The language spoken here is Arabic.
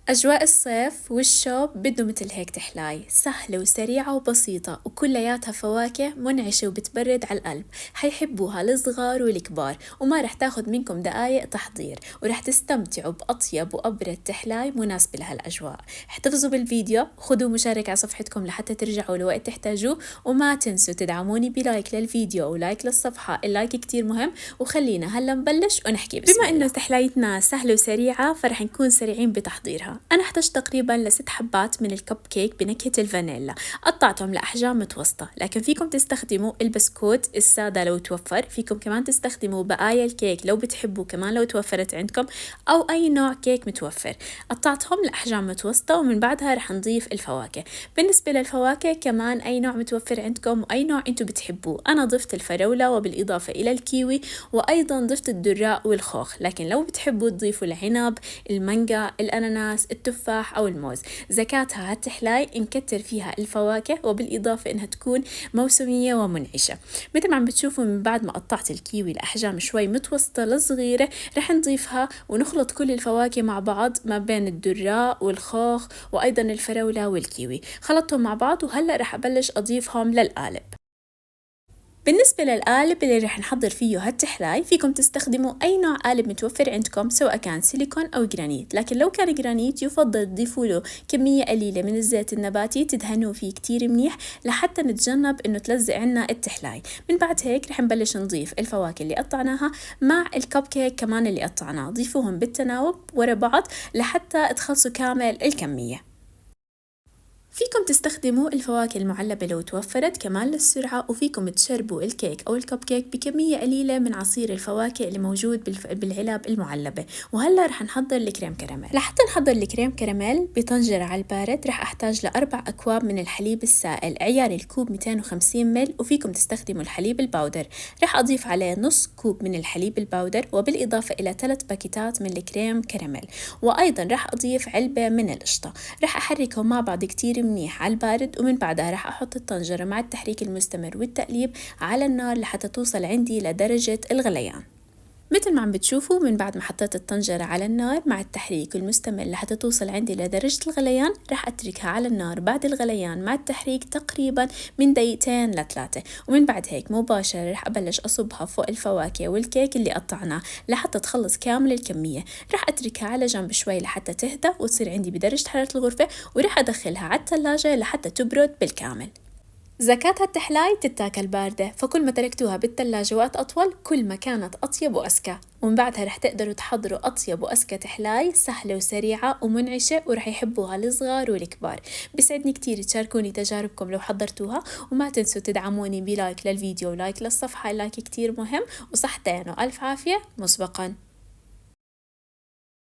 أجواء الصيف والشوب بدو مثل هيك تحلاي سهلة وسريعة وبسيطة وكلياتها فواكه منعشة وبتبرد على القلب. حيحبوها الصغار والكبار وما رح تاخد منكم دقايق تحضير، ورح تستمتعوا بأطيب وأبرد تحلاي مناسبة لهالأجواء. احتفظوا بالفيديو، خدوا مشاركة على صفحتكم لحتى ترجعوا لوقت تحتاجوه، وما تنسوا تدعموني بلايك للفيديو ولايك للصفحة، اللايك كتير مهم. وخلينا هلا نبلش ونحكي بسم الله. بما إنه تحلايتنا سهلة وسريعة فرح نكون سريعين بتحضيرها. أنا احتجت تقريبا ل6 حبات من الكب كيك بنكهة الفانيلا، قطعتهم لأحجام متوسطة، لكن فيكم تستخدموا البسكوت السادة لو توفر، فيكم كمان تستخدموا بقايا الكيك لو بتحبوا كمان لو توفرت عندكم، أو أي نوع كيك متوفر. قطعتهم لأحجام متوسطة ومن بعدها رح نضيف الفواكه. بالنسبة للفواكه كمان أي نوع متوفر عندكم وأي نوع أنتو بتحبوه. أنا ضفت الفراولة وبالإضافة إلى الكيوي، وأيضا ضفت الدراء والخوخ، لكن لو بتحبوا تضيفوا العنب، المانجا، الأناناس، التفاح أو الموز. زكاتها هالتحلاي نكتر فيها الفواكه، وبالإضافة إنها تكون موسمية ومنعشة. مثل ما عم بتشوفوا من بعد ما قطعت الكيوي لأحجام شوي متوسطة لصغيرة رح نضيفها ونخلط كل الفواكه مع بعض ما بين الدراء والخوخ وأيضا الفراولة والكيوي. خلطتهم مع بعض وهلأ رح أبلش أضيفهم للقالب. بالنسبة للقالب اللي رح نحضر فيه هالتحلاي فيكم تستخدموا أي نوع قالب متوفر عندكم، سواء كان سيليكون أو جرانيت، لكن لو كان جرانيت يفضل تضيفوا له كمية قليلة من الزيت النباتي تدهنوا فيه كتير منيح لحتى نتجنب إنه تلزق عنا التحلاي. من بعد هيك رح نبلش نضيف الفواكه اللي قطعناها مع الكب كيك كمان اللي قطعناه، ضيفوهم بالتناوب ورا بعض لحتى تخلصوا كامل الكمية. فيكم تستخدموا الفواكه المعلبة لو توفرت كمان للسرعة، وفيكم تشربوا الكيك أو الكب كيك بكمية قليلة من عصير الفواكه اللي موجود بالعلب المعلبة. وهلا رح نحضر الكريم كراميل. لحتى نحضر الكريم كراميل بطنجرة على البارد رح أحتاج ل4 أكواب من الحليب السائل، عيار الكوب 250 مل، وفيكم تستخدموا الحليب الباودر. رح أضيف عليه نص كوب من الحليب الباودر، وبالإضافة إلى 3 باكيتات من الكريم كراميل، وأيضا رح أضيف علبة من القشطة. رح أحركهم مع بعض كتير منيح على البارد، ومن بعدها راح أحط الطنجرة مع التحريك المستمر والتقليب على النار لحتى توصل عندي لدرجة الغليان. مثل ما عم بتشوفوا من بعد ما حطيت الطنجرة على النار مع التحريك المستمر لحتى توصل عندي لدرجة الغليان، راح أتركها على النار بعد الغليان مع التحريك تقريبا من 2 ل3، ومن بعد هيك مباشرة راح أبلش أصبها فوق الفواكه والكيك اللي قطعناه لحتى تخلص كامل الكمية. راح أتركها على جنب شوي لحتى تهدى وتصير عندي بدرجة حرارة الغرفة، وراح أدخلها على الثلاجة لحتى تبرد بالكامل. زكاتها التحلاي تتاكل باردة، فكل ما تركتوها بالثلاجة وقت أطول كل ما كانت أطيب وأذكى، ومن بعدها رح تقدروا تحضروا أطيب وأذكى تحلاي سهلة وسريعة ومنعشة ورح يحبوها الصغار والكبار. بيسعدني كتير تشاركوني تجاربكم لو حضرتوها، وما تنسوا تدعموني بلايك للفيديو ولايك للصفحة، اللايك كتير مهم، وصحتين وألف عافية مسبقاً.